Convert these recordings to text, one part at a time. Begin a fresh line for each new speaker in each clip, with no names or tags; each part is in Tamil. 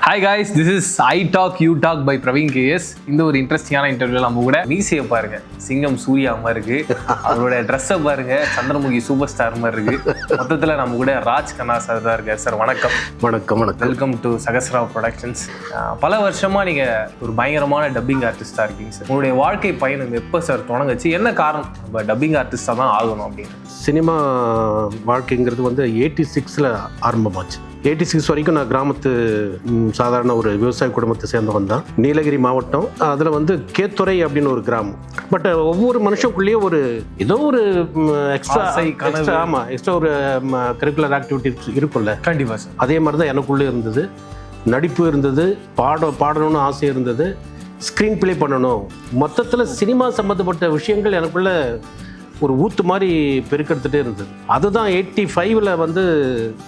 Hi guys, this is I talk you talk by Praveen KS. இந்த ஒரு இன்ட்ரெஸ்டிங்கான இன்டர்வியூ நம்ம கூட மீசையை பாருங்க, சிங்கம் சூர்யா மாதிரி இருக்கு. அவரோட ட்ரெஸ்ஸை பாருங்க, சந்திரமுகி சூப்பர் ஸ்டார் மாதிரி இருக்கு. மொத்தத்தில் நம்ம கூட ராஜ் கண்ணா சார் தான் இருக்கார். சார் வணக்கம்.
வணக்கம். வணக்கம்.
Welcome to Sahasra productions. பல வருஷமா நீங்க ஒரு பயங்கரமான டப்பிங் ஆர்டிஸ்டா இருக்கீங்க சார். உங்களுடைய வாழ்க்கை பயணம் எப்போ சார் தொடங்குச்சு? என்ன காரணம் நம்ம டப்பிங் ஆர்டிஸ்டா தான் ஆகணும் அப்படின்னு?
சினிமா வாழ்க்கைங்கிறது வந்து 86 ஆரம்பமாச்சு. 86 வரைக்கும் நான் கிராமத்து சாதாரண ஒரு விவசாய குடும்பத்தை சேர்ந்தவன் தான். நீலகிரி மாவட்டம். அதில் வந்து கேத்துறை அப்படின்னு ஒரு கிராமம். பட் ஒவ்வொரு மனுஷனுக்குள்ளேயே ஒரு ஏதோ ஒரு எக்ஸ்ட்ரா ஒரு கரிக்குலர் ஆக்டிவிட்டிஸ் இருக்கும்ல.
கண்டிப்பாக சார்.
அதே மாதிரி தான் எனக்குள்ளே இருந்தது. நடிப்பு இருந்தது, பாடணும்னு ஆசை இருந்தது, ஸ்க்ரீன் பிளே பண்ணணும். மொத்தத்தில் சினிமா சம்மந்தப்பட்ட விஷயங்கள் எனக்குள்ள ஒரு ஊத்து மாதிரி பெருக்கெடுத்துட்டே இருந்தது. அதுதான் 85 வந்து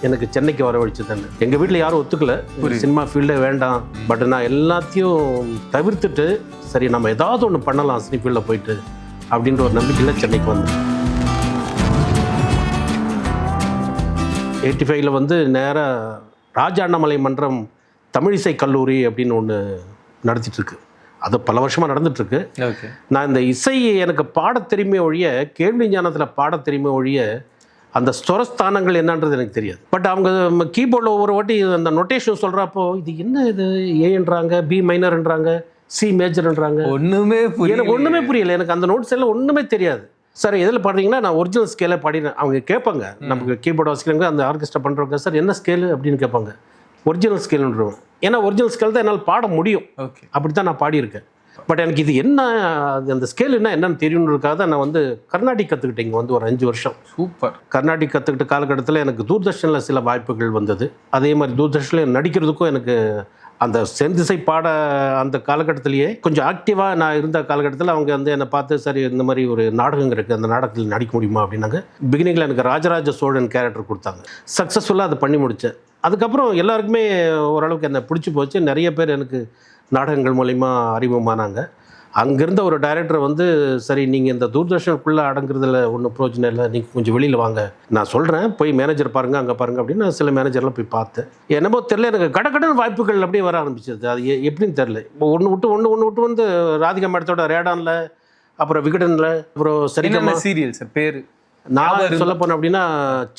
எனக்கு சென்னைக்கு வரவழைச்சது. எங்கள் வீட்டில் யாரும் ஒத்துக்கல, சினிமா ஃபீல்டே வேண்டாம். பட் நான் எல்லாத்தையும் தவிர்த்துட்டு சரி நம்ம ஏதாவது ஒன்று பண்ணலாம் சினி ஃபீல்டில் போயிட்டு அப்படின்ற ஒரு நம்பிக்கையில் சென்னைக்கு வந்தேன். 85 வந்து நேராக ராஜா அண்ணாமலை மன்றம் தமிழிசை கல்லூரி அப்படின்னு ஒன்று நடத்திட்டுருக்கு. அது பல வருஷமாக நடந்துட்டுருக்கு. நான் இந்த இசை எனக்கு பாட தெரியுமே ஒழிய, கேள்வி ஞானத்தில் பாட தெரியுமே ஒழிய அந்த ஸ்வரஸ்தானங்கள் என்னன்றது எனக்கு தெரியாது. பட் அவங்க கீபோர்டில் ஒவ்வொரு வாட்டி அந்த நொட்டேஷன் சொல்கிறப்போ இது என்ன, இது ஏன்றாங்க, பி மைனர்ன்றாங்க, சி மேஜர்ன்றாங்க, எனக்கு ஒன்றுமே புரியல. எனக்கு அந்த நோட்ஸ் எல்லாம் ஒன்றுமே தெரியாது. சார் எதில் பாடுறீங்கன்னா நான் ஒரிஜினல் ஸ்கேலை பாடினேன். அவங்க கேட்பாங்க, நமக்கு கீபோர்டு வாசிக்கிறாங்க, அந்த ஆர்கெஸ்ட்ரா பண்ணுறவங்க, சார் என்ன ஸ்கேலு அப்படின்னு கேட்பாங்க. ஒரிஜினல் ஸ்கேலுன்றவங்க. ஏன்னா ஒரிஜினல் ஸ்கேல் தான் என்னால் பாட முடியும். அப்படி தான் நான் பாடியிருக்கேன். பட் எனக்கு இது என்ன, அந்த ஸ்கேல் என்னன்னு தெரியுன்றதுக்காக தான் நான் வந்து கர்நாடிக் கற்றுக்கிட்டேன். இங்கே வந்து ஒரு 5 வருஷம்.
சூப்பர்.
கர்நாடிக் கற்றுக்கிட்ட காலகட்டத்தில் எனக்கு தூர்தர்ஷனில் சில வாய்ப்புகள் வந்தது. அதே மாதிரி தூர்தர்ஷனில் நடிக்கிறதுக்கும் எனக்கு அந்த செந்திசை பாட அந்த காலகட்டத்திலேயே கொஞ்சம் ஆக்டிவாக நான் இருந்த காலகட்டத்தில் அவங்க வந்து என்னை பார்த்து சரி இந்த மாதிரி ஒரு நாடகம் இருக்குது, அந்த நாடகத்தில் நடிக்க முடியுமா அப்படின்னாங்க. பிகினிங்கில் எனக்கு ராஜராஜ சோழன் கேரக்டர் கொடுத்தாங்க. சக்ஸஸ்ஃபுல்லாக அதை பண்ணி முடித்தேன். அதுக்கப்புறம் எல்லாருக்குமே ஓரளவுக்கு என்னை பிடிச்சி போச்சு. நிறைய பேர் எனக்கு நாடகங்கள் மூலிமா அறிமுகமானாங்க. அங்கேருந்த ஒரு டைரக்டர் வந்து சரி நீங்கள் இந்த தூர்தர்ஷனுக்குள்ளே அடங்குறதுல ஒன்றும் பிரயோஜனம் இல்லை, நீங்கள் கொஞ்சம் வெளியில் வாங்க, நான் சொல்கிறேன், போய் மேனேஜர் பாருங்கள், அங்கே பாருங்கள் அப்படின்னு நான் சில மேனேஜர்லாம் போய் பார்த்தேன். என்னமோ தெரில, எனக்கு கடகடன் வாய்ப்புகள் அப்படியே வர ஆரம்பிச்சது. அது எப்படின்னு தெரில. இப்போ ஒன்று விட்டு வந்து ராதிகா மேடத்தோட ரேடானில், அப்புறம் விகடனில், அப்புறம் சரிகமா
சீரியல் சார் பேர்
நான் சொல்ல போனேன் அப்படின்னா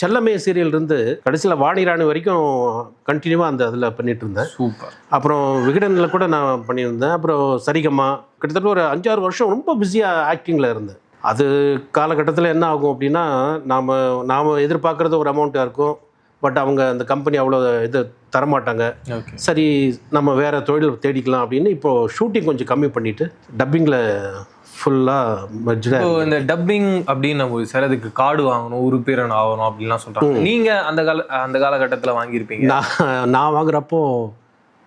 செல்லமே சீரியல் இருந்து கடைசியில் வாணிராணி வரைக்கும் கண்டினியூவாக அந்த அதில் பண்ணிட்டு இருந்தேன்.
சூப்பர். அப்புறம்
விகடனில் கூட நான் பண்ணியிருந்தேன். அப்புறம் சரிகமா கிட்டத்தட்ட ஒரு 5-6 வருஷம் ரொம்ப பிஸியாக ஆக்டிங்கில் இருந்தேன். அது காலகட்டத்தில் என்ன ஆகும் அப்படின்னா நாம் எதிர்பார்க்குறது ஒரு அமௌண்ட்டாக இருக்கும். பட் அவங்க அந்த கம்பெனி அவ்வளோ இது தரமாட்டாங்க. சரி நம்ம வேறு தொழில் தேடிக்கலாம் அப்படின்னு இப்போது ஷூட்டிங் கொஞ்சம் கம்மி பண்ணிவிட்டு டப்பிங்கில் ஃபுல்லாக.
இந்த டப்பிங் அப்படின்னு நம்ம சார் அதுக்கு கார்டு வாங்கணும், உறுப்பினர் ஆகணும் அப்படின்லாம் சொல்கிறாங்க. நீங்கள் அந்த காலகட்டத்தில் வாங்கியிருப்பீங்க.
நான் வாங்குறப்போ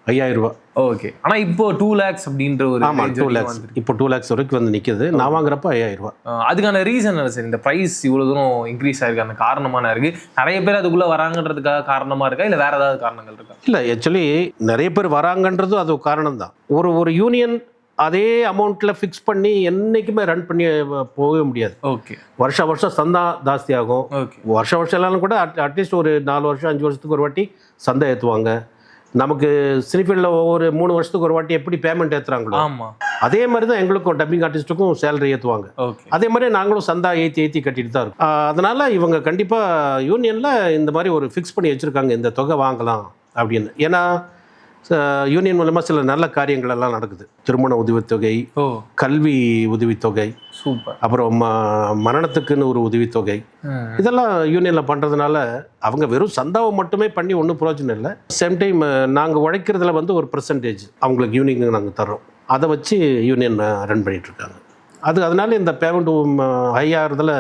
5000 ரூபா.
ஓகே. ஆனால் இப்போ 2 lakhs அப்படின்ற ஒரு
2 lakhs இப்போ 2 lakhs வரைக்கும் வந்து நிற்கிது. நான் வாங்குறப்போ 5000 ரூபா.
அதுக்கான ரீசன் என்ன சார்? இந்த ப்ரைஸ் இவ்வளோ தூரம் இன்க்ரீஸ் ஆயிருக்கு, அந்த காரணமான இருக்குது? நிறைய பேர் அதுக்குள்ளே வராங்கன்றதுக்காக காரணமாக இருக்கா, இல்லை வேறு ஏதாவது காரணங்கள் இருக்கா?
இல்லை, ஆக்சுவலி நிறைய பேர் வராங்கன்றதும் அது காரணம் தான். ஒரு யூனியன் அதே அமௌண்ட்டில் ஃபிக்ஸ் பண்ணி என்றைக்குமே ரன் பண்ணி போகவே முடியாது.
ஓகே.
வருஷம் சந்தா ஜாஸ்தி ஆகும். வருஷம் எல்லாரும் கூட அட்லீஸ்ட் ஒரு 4 வருஷம் 5 வருஷத்துக்கு ஒரு வாட்டி சந்தை ஏற்றுவாங்க. நமக்கு சினிஃபீல்டில் ஒவ்வொரு 3 வருஷத்துக்கு ஒரு வாட்டி எப்படி பேமெண்ட் ஏற்றுறாங்களோ அதே மாதிரி தான் எங்களுக்கும் டப்பிங் ஆர்டிஸ்ட்டுக்கும் சேலரி ஏற்றுவாங்க. அதே மாதிரி நாங்களும் சந்தா ஏற்றி கட்டிட்டு தான் இருக்கோம். அதனால் இவங்க கண்டிப்பாக யூனியனில் இந்த மாதிரி ஒரு ஃபிக்ஸ் பண்ணி வச்சுருக்காங்க, இந்த தொகை வாங்கலாம் அப்படின்னு. ஏன்னா யூனியன் மூலமாக சில நல்ல காரியங்கள் எல்லாம் நடக்குது. திருமண உதவித்தொகை, கல்வி உதவித்தொகை,
சூப்பர்,
அப்புறம் மரணத்துக்குன்னு ஒரு உதவித்தொகை, இதெல்லாம் யூனியனில் பண்ணுறதுனால அவங்க வெறும் சந்தாவை மட்டுமே பண்ணி ஒன்றும் பிரயோஜனம் இல்லை. சேம் டைம் நாங்கள் உழைக்கிறதுல வந்து ஒரு பெர்சன்டேஜ் அவங்களுக்கு யூனியனுக்கு நாங்கள் தர்றோம். அதை வச்சு யூனியன் ரன் பண்ணிகிட்ருக்காங்க. அதனால இந்த பேமெண்ட் ஹையாகிறதுல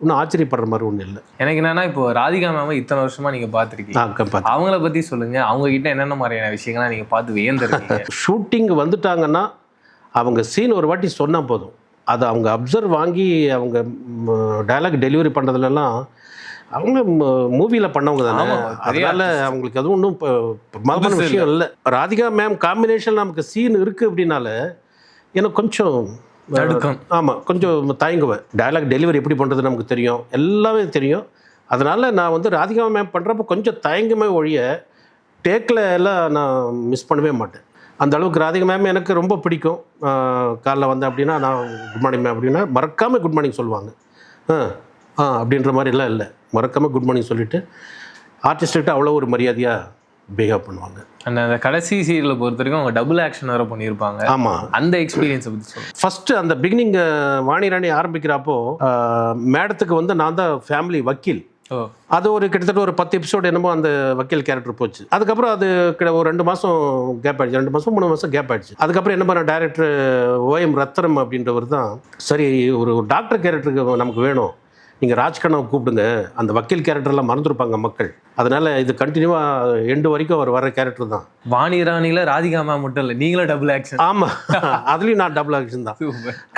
இன்னும் ஆச்சரியப்படுற மாதிரி ஒன்றும் இல்லை.
எனக்கு என்னன்னா, இப்போ ராதிகா மேம் இத்தனை வருஷமா நீங்கள் பார்த்துருக்கீங்க, அவங்கள பற்றி சொல்லுங்கள். அவங்ககிட்ட என்னென்ன மாதிரியான விஷயங்கள்லாம் நீங்கள் பார்த்து வியந்துருக்கீங்க?
ஷூட்டிங் வந்துட்டாங்கன்னா அவங்க சீன் ஒரு வாட்டி சொன்னால் போதும், அதை அவங்க அப்சர்வ் வாங்கி அவங்க டைலாக் டெலிவரி பண்ணுறதுலாம் அவங்க மூவியில் பண்ணவங்க தானே. அதனால அவங்களுக்கு அதுவும் ஒன்றும் பிரமாதமான விஷயம் இல்லை. ராதிகா மேம் காம்பினேஷன் நமக்கு சீன் இருக்குது அப்படின்னால எனக்கு கொஞ்சம் ஆமாம் கொஞ்சம் தயங்குவேன். டயலாக் டெலிவரி எப்படி பண்ணுறது நமக்கு தெரியும், எல்லாமே தெரியும். அதனால் நான் வந்து ராதிகா மேம் பண்ணுறப்போ கொஞ்சம் தயங்குமே ஒழிய டேக்கில் எல்லாம் நான் மிஸ் பண்ணவே மாட்டேன். அந்த அளவுக்கு ராதிகா மேம் எனக்கு ரொம்ப பிடிக்கும். காலைல வந்தேன் அப்படின்னா நான் குட் மார்னிங் மேம் அப்படின்னா மறக்காமல் குட் மார்னிங் சொல்லுவாங்க. அப்படின்ற மாதிரிலாம் இல்லை, மறக்காமல் குட் மார்னிங் சொல்லிவிட்டு ஆர்டிஸ்ட்டுக்கிட்ட அவ்வளோ ஒரு மரியாதையாக பிஹேவ் பண்ணுவாங்க.
அந்த கடைசி சீரியலை பொறுத்த வரைக்கும் அவங்க டபுள் ஆக்ஷன் வேறு பண்ணியிருப்பாங்க.
ஆமாம்,
அந்த எக்ஸ்பீரியன்ஸை பற்றி சொல்லுங்கள்.
ஃபஸ்ட்டு அந்த பிகினிங் வாணி ராணி ஆரம்பிக்கிறப்போ மேடத்துக்கு வந்து நான் தான் ஃபேமிலி வக்கீல். அது ஒரு கிட்டத்தட்ட ஒரு 10 எபிசோடு என்னமோ அந்த வக்கீல் கேரக்டர் போச்சு. அதுக்கப்புறம் அது ஒரு 2 மாதம் கேப் ஆயிடுச்சு, 2 மாதம் 3 மாதம் கேப் ஆயிடுச்சு. அதுக்கப்புறம் என்ன பண்ண டைரக்டர் OM ரத்னம் அப்படின்றவர் தான், சரி ஒரு டாக்டர் கேரக்டருக்கு நமக்கு வேணும், நீங்கள் ராஜ்கண்ணாவை கூப்பிடுங்க, அந்த வக்கீல் கேரக்டர்லாம் மறந்துருப்பாங்க மக்கள், அதனால் இது கண்டினியூவாக எண்டு வரைக்கும் அவர் வர கேரக்டர் தான்.
வாணி ராணியில் ராதிகா மேம் மட்டும் இல்லை, நீங்களும் டபுள் ஆக்ஷன்.
ஆமாம், அதுலேயும் நான் டபுள் ஆக்ஷன் தான்.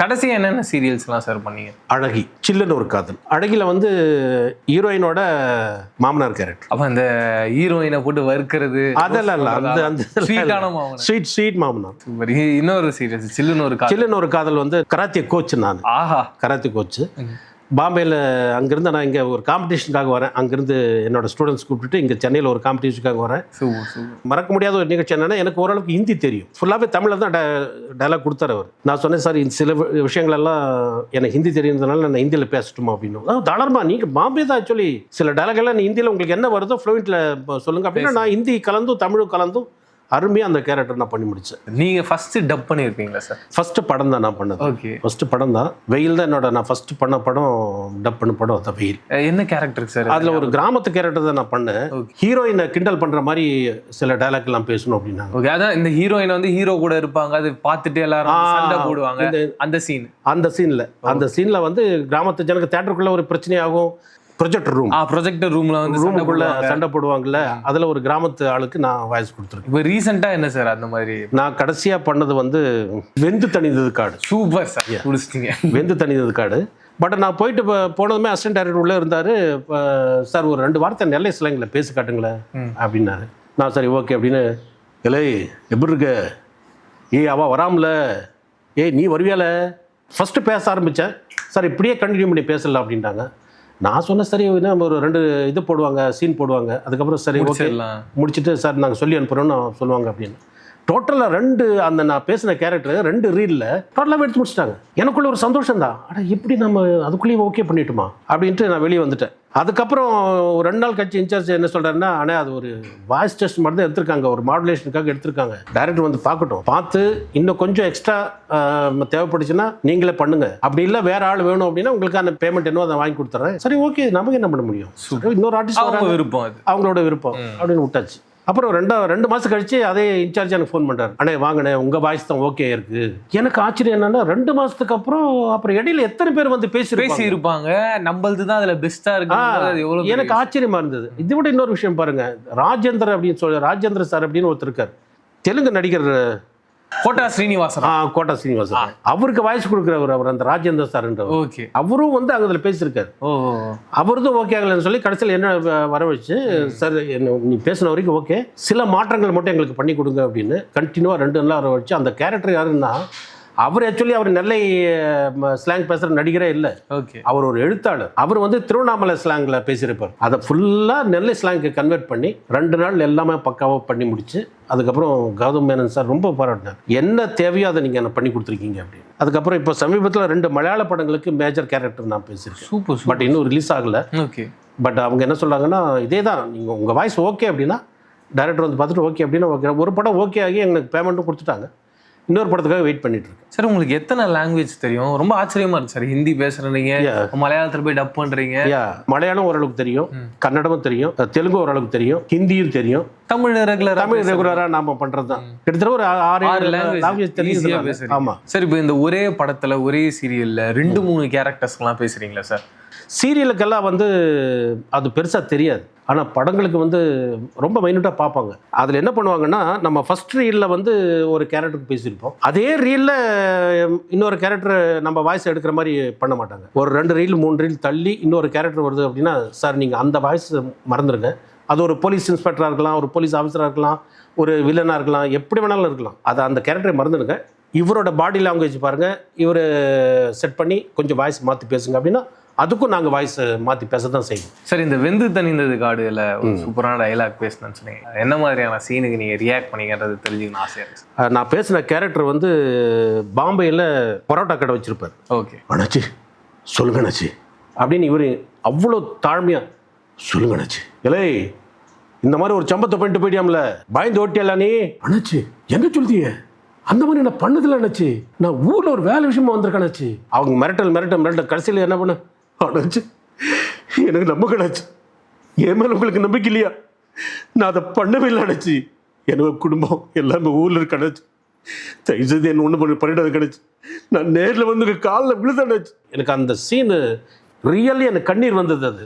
கடைசியாக என்னென்ன சீரியல்ஸ்லாம் சார் பண்ணீங்க?
அழகி, சில்லுன்னு ஒரு காதல். அழகியில் வந்து ஹீரோயினோட மாமனார் கேரக்டர்.
அப்போ அந்த ஹீரோயினை போட்டு வறுக்கிறது
அதெல்லாம் இல்லை, அந்த
ஸ்வீட்டான மாமனார்,
ஸ்வீட் மாமனார்.
இன்னொரு சீரியஸ் சில்லுன்னு ஒரு
காதல் வந்து கராத்தே கோச். நான் கராத்தே கோச்சு பாம்பேயில். அங்கேருந்து நான் இங்கே ஒரு காம்படிஷனுக்காக வரேன். அங்கேருந்து என்னோட ஸ்டூடெண்ட்ஸ் கூப்பிட்டுட்டு இங்கே சென்னையில் ஒரு காம்படிஷனுக்காக வரேன். மறக்க முடியாத ஒரு நிகழ்ச்சி என்னென்னா, எனக்கு ஓரளவுக்கு ஹிந்தி தெரியும், ஃபுல்லாகவே தமிழில் தான் டைலாக் கொடுத்தாரு அவர். நான் சொன்னேன், சார் இந்த சில விஷயங்களெல்லாம் எனக்கு ஹிந்தி தெரியுறதுனால நான் ஹிந்தியில் பேசட்டுமா அப்படின்னு. தாராளமாக, நீங்கள் பாம்பே தான் ஆக்சுவலி சில டைலாக் எல்லாம் நீ ஹிந்தியில் உங்களுக்கு என்ன வருதோ ஃப்ளூயண்ட்டில் சொல்லுங்கள் அப்படின்னா நான் ஹிந்தி கலந்தும் தமிழும் கலந்தும் அருமையாக அந்த கேரக்டர் நான் பண்ணி முடிச்சேன்.
நீங்கள் ஃபஸ்ட்டு டப் பண்ணியிருப்பீங்களா சார்?
ஃபஸ்ட்டு படம் தான் நான் பண்ணது.
ஓகே,
ஃபஸ்ட்டு படம் தான். வெயில் தான் நான் ஃபஸ்ட்டு பண்ண படம், டப் பண்ண படம் அந்த வெயில்.
என்ன கேரக்டருக்கு சார்?
அதில் ஒரு கிராமத்து கேரக்டர் தான் நான் பண்ணேன். ஹீரோயினை கிண்டல் பண்ணுற மாதிரி சில டைலாக்லாம் பேசணும் அப்படின்னா.
ஓகே, அதான் இந்த ஹீரோயின் வந்து ஹீரோ கூட இருப்பாங்க, அது பார்த்துட்டு எல்லாரும் சண்டை போடுவாங்க. அந்த சீனில் வந்து கிராமத்து ஜனக்கு தேட்டருக்குள்ளே ஒரு பிரச்சனையாகும். ப்ரொஜெக்டர் ரூம்ல வந்து ரூமுக்குள்ள சண்டை போடுவாங்கல்ல, அதுல ஒரு கிராமத்து ஆளுக்கு நான் வாய்ஸ் கொடுத்துருக்கேன். இப்போ ரீசெண்டா என்ன சார் அந்த மாதிரி?
நான் கடைசியா பண்ணது வந்து வெந்து தணிந்தது காடு.
சூப்பர் சார், முடிச்சிட்டீங்க.
வெந்து தணிந்தது காடு. பட் நான் போயிட்டு போனதுமே அசிஸ்டன்ட் டைரக்டர் உள்ளே இருந்தார். சார் ஒரு 2 வார்த்தை நெல்லை ஸ்லாங்கில் பேசி காட்டுங்களேன் அப்படின்னாரு. நான் சரி ஓகே அப்படின்னு, இல்லை எப்படி இருக்க, அவள் வராமல, நீ வருவியால, ஃபஸ்ட்டு பேச ஆரம்பித்தேன். சார் இப்படியே கண்டினியூ பண்ணி பேசல அப்படின்ட்டாங்க. நான் சொன்னேன் சரி, நம்ம ஒரு 2 இது போடுவாங்க, சீன் போடுவாங்க, அதுக்கப்புறம் சரி ஓகே முடிச்சுட்டு சார் நாங்கள் சொல்லி அனுப்புகிறோன்னு சொல்லுவாங்க அப்படின்னு. டோட்டலாக 2 அந்த நான் பேசின கேரக்டர் 2 ரீலில் டோட்டலாக எடுத்து முடிச்சிட்டாங்க. எனக்குள்ள ஒரு சந்தோஷம் தான், ஆனால் எப்படி நம்ம அதுக்குள்ளேயே ஓகே பண்ணிட்டோமா அப்படின்ட்டு நான் வெளியே வந்துட்டேன். அதுக்கப்புறம் 2 நாள் கழிச்சு இன்சார்ஜ் என்ன சொல்கிறாருன்னா, ஆனால் அது ஒரு வாய்ஸ் டெஸ்ட் மட்டும் தான் எடுத்திருக்காங்க, ஒரு மாடுலேஷனுக்காக எடுத்திருக்காங்க, டைரக்டர் வந்து பார்க்கட்டும், பார்த்து இன்னும் கொஞ்சம் எக்ஸ்ட்ரா தேவைப்படுச்சுன்னா நீங்களே பண்ணுங்க, அப்படி இல்லை வேற ஆள் வேணும் அப்படின்னா உங்களுக்கான பேமெண்ட் என்னவோ அதை வாங்கி கொடுத்துறேன். சரி ஓகே, நமக்கு என்ன பண்ண முடியும், இன்னொரு ஆர்டிஸ்ட்
விருப்பம்,
அவங்களோட விருப்பம் அப்படின்னு விட்டாச்சு. அப்புறம் 2 மாதம் கழிச்சு அதே இன்சார்ஜ் எனக்கு ஃபோன் பண்ணுறாரு, அண்ணே வாங்கினே உங்கள் வாய்ஸ் தான் ஓகே இருக்குது. எனக்கு ஆச்சரியம் என்னன்னா 2 மாதத்துக்கு அப்புறம் இடையில எத்தனை பேர் வந்து பேசி இருப்பாங்க, நம்மளது தான் அதில் பெஸ்ட்டாக இருக்கு. எனக்கு ஆச்சரியமாக இருந்தது. இதை விட இன்னொரு விஷயம் பாருங்க, ராஜேந்திர சார் அப்படின்னு ஒருத்தர் இருக்கார், தெலுங்கு நடிகர்,
கோட்டா ஸ்ரீனிவாசன்.
அவருக்கு வாய்ஸ் கொடுக்குறவர் அவர், அந்த ராஜேந்திர சார்ன்ற.
ஓகே,
அவரும் வந்து அங்கே அதில் பேசியிருக்காரு. அவரதும் ஓகே ஆகலன்னு சொல்லி கடைசியில் என்ன வர வச்சு, சார் நீ பேசின வரைக்கும் ஓகே, சில மாற்றங்கள் மட்டும் எங்களுக்கு பண்ணி கொடுங்க அப்படின்னு கண்டினியூவாக 2 நாள் வர வச்சு. அந்த கேரக்டர் யாருன்னா, அவர் ஆக்சுவலி அவர் நெல்லை ஸ்லாங் பேசுகிற நடிகரே இல்லை.
ஓகே,
அவர் ஒரு எழுத்தாளர். அவர் வந்து திருவண்ணாமலை ஸ்லாங்கில் பேசியிருப்பார். அதை ஃபுல்லாக நெல்லை ஸ்லாங்க்கு கன்வெர்ட் பண்ணி 2 நாள் எல்லாமே பக்காவாக பண்ணி முடிச்சு, அதுக்கப்புறம் கௌதம் மேனன் சார் ரொம்ப பாராட்டினார், என்ன தேவையோ அதை நீங்கள் என்ன பண்ணி கொடுத்துருக்கீங்க அப்படின்னு. அதுக்கப்புறம் இப்போ சமீபத்தில் 2 மலையாள படங்களுக்கு மேஜர் கேரக்டர் நான் பேசியிருக்கேன்.
சூப்பர்.
பட் இன்னும் ரிலீஸ் ஆகலை.
ஓகே,
பட் அவங்க என்ன சொல்கிறாங்கன்னா, இதே தான், நீங்கள் உங்கள் வாய்ஸ் ஓகே அப்படின்னா டைரக்டர் வந்து பார்த்துட்டு ஓகே அப்படின்னா ஓகே. ஒரு படம் ஓகே ஆகி எங்களுக்கு பேமெண்ட்டும் கொடுத்துட்டாங்க, இன்னொரு படத்துக்காக வெயிட் பண்ணிட்டு இருக்கேன்.
சார் உங்களுக்கு எத்தனை லாங்குவேஜ் தெரியும்? ரொம்ப ஆச்சரியமா இருக்கு சார். ஹிந்தி பேசுறீங்க, மலையாளத்தில் போய் டப் பண்றீங்க.
மலையாளம் ஓரளவுக்கு தெரியும், கன்னடமும் தெரியும், தெலுங்கு ஓரளவுக்கு தெரியும், ஹிந்தியும் தெரியும்,
தமிழ்
ரெகுலரா நாம பண்றதுதான். கிட்டத்தட்ட ஒரு 6 லாங்குவேஜ் தெரியும். ஆமா
சார். இப்போ இந்த ஒரே படத்துல ஒரே சீரியல்ல 2-3 கேரக்டர்ஸ்லாம் பேசுறீங்களா சார்?
சீரியலுக்கெல்லாம் வந்து அது பெருசாக தெரியாது, ஆனால் படங்களுக்கு வந்து ரொம்ப மைன்யூட்டாக பார்ப்பாங்க. அதில் என்ன பண்ணுவாங்கன்னா, நம்ம ஃபஸ்ட் ரீலில் வந்து ஒரு கேரக்டருக்கு பேசியிருப்போம், அதே ரீலில் இன்னொரு கேரக்டர் நம்ம வாய்ஸ் எடுக்கிற மாதிரி பண்ண மாட்டாங்க. ஒரு 2 ரீல் 3 ரீல் தள்ளி இன்னொரு கேரக்டர் வருது அப்படின்னா, சார் நீங்கள் அந்த வாய்ஸ் மறந்துடுங்க, அது ஒரு போலீஸ் இன்ஸ்பெக்டராக இருக்கலாம், ஒரு போலீஸ் ஆஃபீஸராக இருக்கலாம், ஒரு வில்லனாக இருக்கலாம், எப்படி வேணாலும் இருக்கலாம், அதை அந்த கேரக்டரை மறந்துடுங்க, இவரோட பாடி லாங்குவேஜ் பாருங்கள், இவர் செட் பண்ணி கொஞ்சம் வாய்ஸ் மாற்றி பேசுங்க அப்படின்னா அதுக்கும் நாங்கள் வாய்ஸ் மாற்றி பேச தான் செய்வோம்.
சார், இந்த வெந்து தணிந்தது காடுல ஒரு சூப்பரான டைலாக் பேசணும்னு சொன்னீங்க. என்ன மாதிரியான சீனுக்கு நீங்க ரியாக்ட் பண்ணீங்கன்றது தெரிஞ்சுக்கணும் ஆசையா இருக்கு.
நான் பேசின கேரக்டர் வந்து பாம்பேயில் பரோட்டா கடை வச்சிருப்பார்.
ஓகே.
அண்ணாச்சி சொல்லுங்க அண்ணாச்சி அப்படின்னு இவர் அவ்வளோ தாழ்மையாக சொல்லுங்க அண்ணாச்சி. இலே இந்த மாதிரி ஒரு சம்பத்தை பண்ணிட்டு போயிட்டியாம்ல, பயந்து ஓட்டியல்ல நீ. அண்ணாச்சி என்ன சொல்லிய, அந்த மாதிரி நான் பண்ணதில்லை அண்ணாச்சி, நான் ஊரில் ஒரு வேலை விஷயமா வந்திருக்கேன் அண்ணாச்சி. அவங்க மிரட்டல் கடைசியில் என்ன பண்ண அண்ணாச்சி, எனக்கு நம்ப கிடைச்சு என் மேலே உங்களுக்கு நம்பிக்கை இல்லையா, நான் அதை பண்ணவே இல்லை அண்ணாச்சி. என்னோட குடும்பம் எல்லாமே ஊரில் இருக்க அண்ணாச்சி, தயவுசெய்து என்ன ஒன்று பண்ணிட்டு கிடைச்சி நான் நேரில் வந்து காலில் விழுத அண்ணாச்சி. எனக்கு அந்த சீனு ரியலி எனக்கு கண்ணீர் வந்தது. அது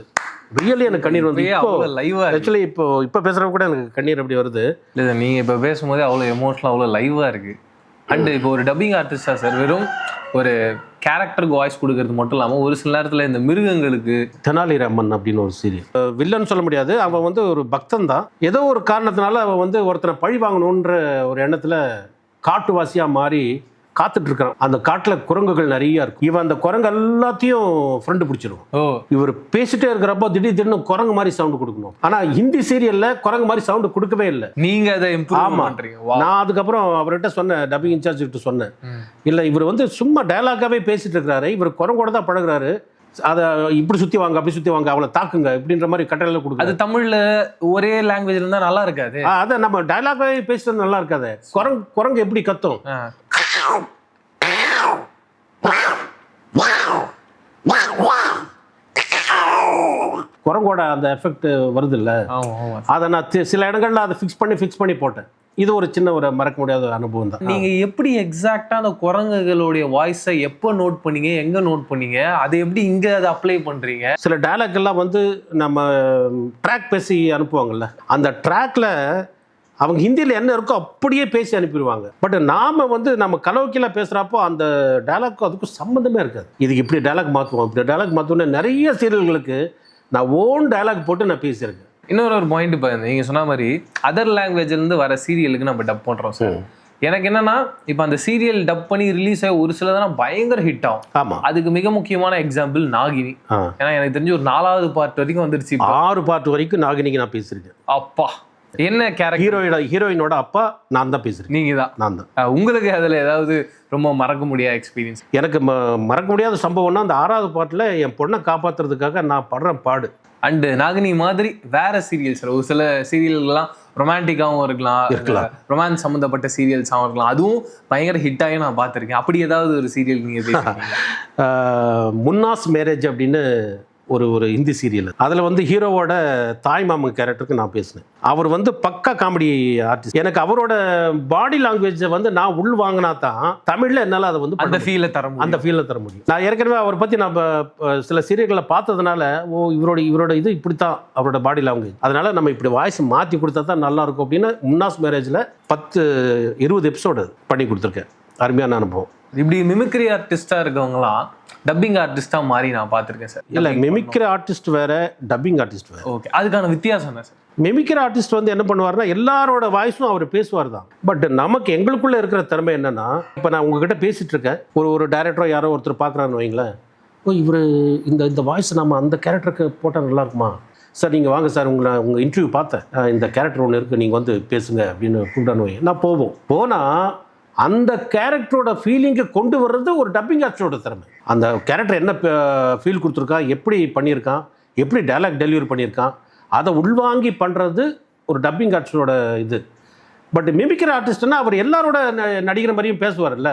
ரியலி எனக்கு கண்ணீர் வந்து ஆக்சுவலி இப்போ பேசுகிறப்ப கூட எனக்கு கண்ணீர் அப்படி வருது.
இல்லை நீங்கள் இப்போ பேசும்போதே அவ்வளோ எமோஷனலாக அவ்வளோ லைவாக இருக்குது. அண்டு இப்போ ஒரு டப்பிங் ஆர்டிஸ்டா சார் வெறும் ஒரு கேரக்டருக்கு வாய்ஸ் கொடுக்கறது மட்டும் இல்லாமல் ஒரு சில நேரத்தில் இந்த மிருகங்களுக்கு
தெனாலிராமன் அப்படின்னு ஒரு சீரியல் வில்லன் சொல்ல முடியாது, அவன் வந்து ஒரு பக்தன் தான். ஏதோ ஒரு காரணத்தினால அவன் வந்து ஒருத்தனை பழி வாங்கணுன்ற ஒரு எண்ணத்தில் காட்டுவாசியாக மாறி காத்துட்டு இருக்கிறான். அந்த காட்டில் குரங்குகள் நிறைய இருக்கும். இவன் அந்த குரங்கு எல்லாத்தையும் ஃப்ரெண்டு பிடிச்சிருவான். இவர் பேசிட்டே இருக்கிறப்போ திடீர்னு குரங்கு மாதிரி சவுண்டு கொடுக்கணும். ஆனா ஹிந்தி சீரியல்ல குரங்கு மாதிரி சவுண்டு கொடுக்கவே இல்லை.
நீங்க அதை
ஆமா, நான் அதுக்கப்புறம் அவர்கிட்ட சொன்னேன், டப்பிங் இன்சார்ஜ் கிட்ட சொன்னேன், இல்லை இவர் வந்து சும்மா டயலாக்காவே பேசிட்டு இருக்கிறாரு, இவர் குரங்கோட தான் பழகுறாரு, அதை இப்படி சுற்றி வாங்க அப்படி சுற்றி வாங்க அவளை தாக்குங்க இப்படின்ற மாதிரி கட்டளை கொடுக்கும்.
அது தமிழில் ஒரே லாங்குவேஜ்ல இருந்தால் நல்லா இருக்காது.
அதை நம்ம டயலாக்காவே பேசிட்டு நல்லா இருக்காது. குரங்கு எப்படி கத்தும், குரங்கோட அந்த எஃபெக்ட் வருது இல்லை, அதை நான் சில இடங்கள்ல அதை ஃபிக்ஸ் பண்ணி போட்டேன். இது ஒரு சின்ன ஒரு மறக்க முடியாத அனுபவம் தான்.
நீங்க எப்படி எக்ஸாக்டா அந்த குரங்குகளுடைய வாய்ஸை எப்போ நோட் பண்ணீங்க, எங்க நோட் பண்ணீங்க, அதை எப்படி இங்க அதை அப்ளை பண்றீங்க?
சில டயலாக் எல்லாம் வந்து நம்ம ட்ராக் பேசி அனுப்புவாங்கல்ல, அந்த ட்ராக்ல அவங்க ஹிந்தியில் என்ன இருக்கோ அப்படியே பேசி அனுப்பிடுவாங்க. பட் நாம் வந்து நம்ம கலோக்கியில் பேசுகிறப்போ அந்த டயலாக்கும் அதுக்கும் சம்மந்தமே இருக்காது. இதுக்கு இப்படி டயலாக் மாற்றுவோம், இப்படி டயலாக் மாற்றுவோன்னு நிறைய சீரியல்களுக்கு நான் ஓன் டயலாக் போட்டு நான் பேசியிருக்கேன்.
இன்னொரு பாயிண்ட் இப்போ நீங்கள் சொன்ன மாதிரி அதர் லாங்குவேஜ்லேருந்து வர சீரியலுக்கு நம்ம டப் பண்ணுறோம் சார். எனக்கு என்னன்னா இப்போ அந்த சீரியல் டப் பண்ணி ரிலீஸ் ஆகி ஒரு சிலதெல்லாம் பயங்கர ஹிட் ஆகும்.
ஆமாம்,
அதுக்கு மிக முக்கியமான எக்ஸாம்பிள் நாகினி. ஏன்னா எனக்கு தெரிஞ்சு ஒரு 4வது பார்ட் வரைக்கும் வந்துருச்சு.
6 பார்ட் வரைக்கும் நாகினிக்கு நான் பேசியிருக்கேன்.
அப்பா, என்ன கேரக்டர்?
ஹீரோயினோட அப்பா நான் தான் பேசுகிறேன்.
நீங்கள் தான்? நான் தான். உங்களுக்கு அதில் ஏதாவது ரொம்ப மறக்க முடியாத எக்ஸ்பீரியன்ஸ்?
எனக்கு மறக்க முடியாத சம்பவம்னா அந்த 6வது பார்ட்டில் என் பொண்ணை காப்பாற்றுறதுக்காக நான் படுற பாடு.
அண்டு நாகினி மாதிரி வேற சீரியல்ஸ், ஒரு சில சீரியல்கள்லாம் ரொமான்டிக்காகவும் இருக்கலாம், ரொமான்ஸ் சம்மந்தப்பட்ட சீரியல்ஸாகவும் இருக்கலாம், அதுவும் பயங்கர ஹிட்டாகி நான் பார்த்துருக்கேன். அப்படி ஏதாவது ஒரு சீரியல் நீங்கள்
முன்னாஸ் மேரேஜ் அப்படின்னு ஒரு ஹிந்தி சீரியல், அதில் வந்து ஹீரோவோட தாய் மாமன் கேரக்டருக்கு நான் பேசினேன். அவர் வந்து பக்கா காமெடி ஆர்டிஸ்ட். எனக்கு அவரோட பாடி லாங்குவேஜை வந்து நான் உள் வாங்கினா தான் தமிழில் என்னால் அதை வந்து அந்த ஃபீலை தர முடியும். நான் ஏற்கனவே அவரை பற்றி நான் சில சீரியல்களை பார்த்ததுனால இவரோட இது இப்படித்தான் அவரோட பாடி லாங்குவேஜ், அதனால நம்ம இப்படி வாய்ஸ் மாற்றி கொடுத்தா தான் நல்லா இருக்கும் அப்படின்னு முன்னாஸ் மேரேஜில் 10-20 எபிசோடு பண்ணி கொடுத்துருக்கேன். அருமையான அனுபவம்.
இப்படி மிமிக்ரி ஆர்டிஸ்டாக இருக்கவங்களாம் டப்பிங் ஆர்டிஸ்டா மாறி நான் பார்த்துருக்கேன் சார்.
இல்லை, மிமிக்ரி ஆர்டிஸ்ட் வேற, டப்பிங் ஆர்டிஸ்ட் வேற.
ஓகே, அதுக்கான வித்தியாசம் என்ன சார்?
மிமிக்ரி ஆர்டிஸ்ட் வந்து என்ன பண்ணுவார்னா எல்லாரோட வாய்ஸும் அவர் பேசுவார் தான். பட் நமக்கு எங்களுக்குள்ள இருக்கிற திறமை என்னன்னா, இப்போ நான் உங்ககிட்ட பேசிட்டு இருக்கேன், ஒரு டைரக்டரோ யாரோ ஒருத்தர் பார்க்குறான்னு வைங்களேன், இவர் இந்த வாய்ஸ் நம்ம அந்த கேரக்டருக்கு போட்டால் நல்லா இருக்குமா சார், நீங்கள் வாங்க சார், உங்கள் இன்டர்வியூ பார்த்தேன், இந்த கேரக்டர் ஒன்று இருக்குது, நீங்கள் வந்து பேசுங்க அப்படின்னு கூப்பிடான்னு வை. நான் போனால் அந்த கேரக்டரோட ஃபீலிங்கை கொண்டு வர்றது ஒரு டப்பிங் ஆர்டிஸ்டோட திறமை. அந்த கேரக்டர் என்ன ஃபீல் கொடுத்துருக்கான், எப்படி பண்ணியிருக்கான், எப்படி டைலாக் டெலிவரி பண்ணியிருக்கான், அதை உள்வாங்கி பண்ணுறது ஒரு டப்பிங் ஆர்டிஸ்டோட இது. பட் மிமிக்ரி ஆர்டிஸ்ட்னா அவர் எல்லாரோட நடிகர் மாதிரியும் பேசுவார்ல.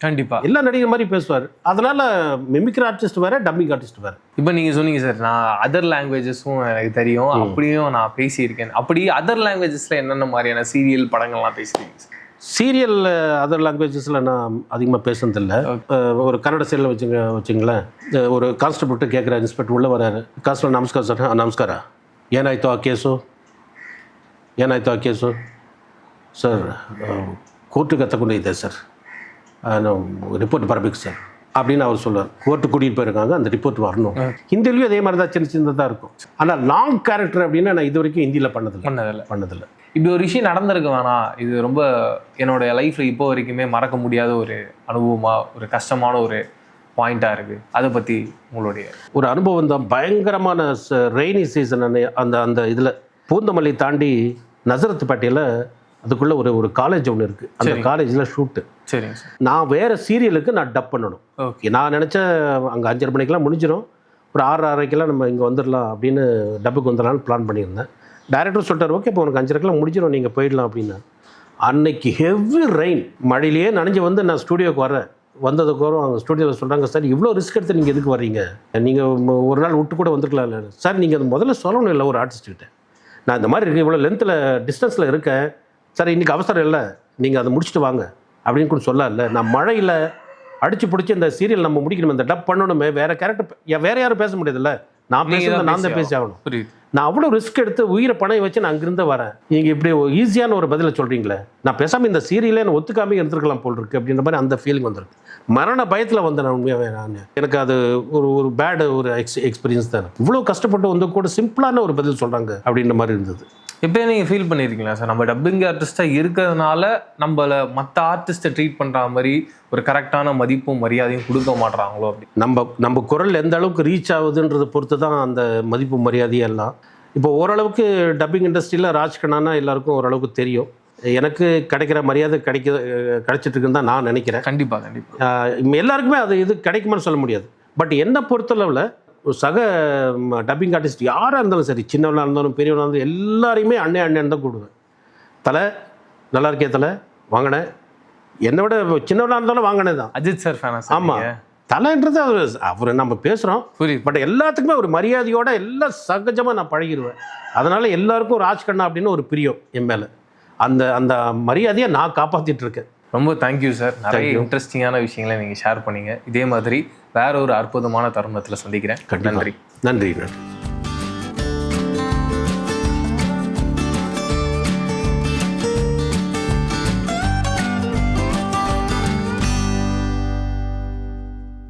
கண்டிப்பாக
எல்லா நடிகர் மாதிரியும் பேசுவார். அதனால் மிமிக்ரி ஆர்டிஸ்ட் வேறு, டப்பிங் ஆர்டிஸ்ட் வேறு.
இப்போ நீங்கள் சொன்னீங்க சார், நான் அதர் லாங்குவேஜஸும் எனக்கு தெரியும், அப்படியும் நான் பேசியிருக்கேன். அப்படி அதர் லாங்குவேஜஸில் என்னென்ன மாதிரியான சீரியல் படங்கள்லாம் பேசியிருக்கீங்க சார்?
சீரியல் அதர் லாங்குவேஜஸில் நான் அதிகமாக பேசுனதில்லை. ஒரு கன்னட சீரியல் வச்சுங்களேன், ஒரு கான்ஸ்டபிள்கிட்ட கேட்குற இன்ஸ்பெக்டர் உள்ளே வராரு, கான்ஸ்டபிள் நமஸ்கார் சார். நமஸ்கார, ಏನಾಯ್ತು ಆ ಕೇಸು ಸರ್, ಕೋರ್ಟಿಗೆ ತಗೊಂಡಿದ್ದೆ ಸರ್, ರಿಪೋರ್ಟ್ ಬರಬೇಕು ಸರ್ அப்படின்னு அவர் சொல்லுவார். கோர்ட்டு கூட்டிகிட்டு போயிருக்காங்க, அந்த ரிப்போர்ட் வரணும். ஹிந்திலையும் அதே மாதிரி தான் சின்னதாக இருக்கும். ஆனால் லாங் கேரக்டர் அப்படின்னா நான் இது வரைக்கும் ஹிந்தியில் பண்ணதில்லை.
இப்படி ஒரு விஷயம் நடந்திருக்கு வேணாம், இது ரொம்ப என்னோட லைஃப்பில் இப்போ வரைக்குமே மறக்க முடியாத ஒரு அனுபவமாக, ஒரு கஷ்டமான ஒரு பாயிண்டாக இருக்குது, அதை பற்றி உங்களுடைய
ஒரு அனுபவம் தான். பயங்கரமான ரெய்னி சீசன் அந்த அந்த இதில் பூந்தமல்லி தாண்டி நசரத்துப்பேட்டையில் அதுக்குள்ளே ஒரு காலேஜ் ஒன்று இருக்குது. அந்த காலேஜில் ஷூட்டு.
சரிங்க சார்.
நான் வேறு சீரியலுக்கு நான் டப் பண்ணணும்.
ஓகே.
நான் நினச்சேன் அங்கே 5:30 மணிக்கெலாம் முடிஞ்சிடும், ஒரு 6:30 நம்ம இங்கே வந்துடலாம் அப்படின்னு டப்புக்கு வந்துடலான்னு பிளான் பண்ணியிருந்தேன். டைரக்டர் சொல்லிட்டார், ஓகே இப்போ உனக்கு 5:30 முடிஞ்சிடும், நீங்கள் போயிடலாம் அப்படின்னு. அன்னைக்கு ஹெவி ரெயின், மழையிலேயே நனைஞ்சு வந்து நான் ஸ்டூடியோக்கு வரேன். வந்ததுக்கப்புறம் அவங்க ஸ்டூடியோவில் சொல்கிறாங்க, சார் இவ்வளோ ரிஸ்க் எடுத்து நீங்கள் எதுக்கு வர்றீங்க, நீங்கள் ஒரு நாள் விட்டு கூட வந்துருக்கலாம்ல. சார் நீங்கள் அது முதல்ல சொல்லணும் இல்லை ஒரு ஆர்டிஸ்ட்கிட்ட, நான் இந்த மாதிரி இருக்குது, இவ்வளோ லென்த்தில் டிஸ்டன்ஸில் இருக்கேன் சார், இன்றைக்கி அவசரம் இல்லை, நீங்கள் அதை முடிச்சுட்டு வாங்க அப்படின்னு கூட சொல்லல. நான் மழையில் அடிச்சு பிடிச்சி இந்த சீரியல் நம்ம முடிக்கணும், இந்த டப் பண்ணணுமே, வேறு கேரக்டர் வேறு யாரும் பேச முடியாதுல்ல, நான் பேசுறது நான் தான் பேசி ஆகணும்.
புரியுது.
நான் அவ்வளோ ரிஸ்க் எடுத்து உயிரை பணைய வச்சு நான் அங்கிருந்து வரேன், நீங்கள் இப்படி ஈஸியான ஒரு பதிலை சொல்கிறீங்களே, நான் பேசாமல் இந்த சீரியலே நான் ஒத்துக்காமல் இருந்திருக்கலாம் போல் இருக்குது அப்படின்ற மாதிரி அந்த ஃபீலிங் வந்துருக்கு. மரண பயத்தில் வந்தேன் நான் உண்மையாகவே. எனக்கு அது ஒரு பேட் ஒரு எக்ஸ்பீரியன்ஸ் தான். இவ்வளோ கஷ்டப்பட்டு வந்து கூட சிம்பிளான ஒரு பதில் சொல்கிறாங்க அப்படின்ற மாதிரி இருந்தது.
இப்போ நீங்கள் ஃபீல் பண்ணியிருக்கீங்களா சார், நம்ம டப்பிங் ஆர்டிஸ்ட்டாக இருக்கிறதுனால நம்மளை மற்ற ஆர்டிஸ்ட்டை ட்ரீட் பண்ணுற மாதிரி ஒரு கரெக்டான மதிப்பும் மரியாதையும் கொடுக்க மாட்டுறாங்களோ அப்படி?
நம்ம குரல் எந்த அளவுக்கு ரீச் ஆகுதுன்றதை பொறுத்து தான் அந்த மதிப்பு மரியாதையெல்லாம். இப்போ ஓரளவுக்கு டப்பிங் இண்டஸ்ட்ரியில் ராஜ்கண்ணானா எல்லாருக்கும் ஓரளவுக்கு தெரியும். எனக்கு கிடைக்கிற மரியாதை கிடைச்சிட்டு இருக்குன்னு தான் நான் நினைக்கிறேன்.
கண்டிப்பாக
எல்லாருக்குமே அது இது கிடைக்குமான்னு சொல்ல முடியாது. பட் என்னை பொறுத்தளவில் சக டப்பிங் ஆர்டிஸ்ட் யாராக இருந்தாலும் சரி, சின்னவனாக இருந்தாலும் பெரியவனாக இருந்தாலும் எல்லாரையுமே அண்ணன் தான் கூடுவேன். தலை நல்லா இருக்கே, தலை வாங்கினேன், என்னை விட சின்னவனாக இருந்தாலும் வாங்கினே தான்.
அஜித் சார் ஃபேனா?
ஆமாம், தலைன்றது அவர் நம்ம பேசுகிறோம், பட் எல்லாத்துக்குமே ஒரு மரியாதையோட எல்லாம் சகஜமாக நான் பழகிடுவேன். அதனால் எல்லாருக்கும் ராஜ்கண்ணா அப்படின்னு ஒரு பிரியம் என் மேலே. அந்த அந்த மரியாதையை நான் காப்பாற்றிட்டு இருக்கேன்.
ரொம்ப தேங்க்யூ சார். நிறைய இன்ட்ரெஸ்டிங்கான விஷயங்களை நீங்கள் ஷேர் பண்ணீங்க. இதே மாதிரி வேற ஒரு அற்புதமான தருணத்தில் சந்திக்கிறேன். நன்றி.
நன்றி.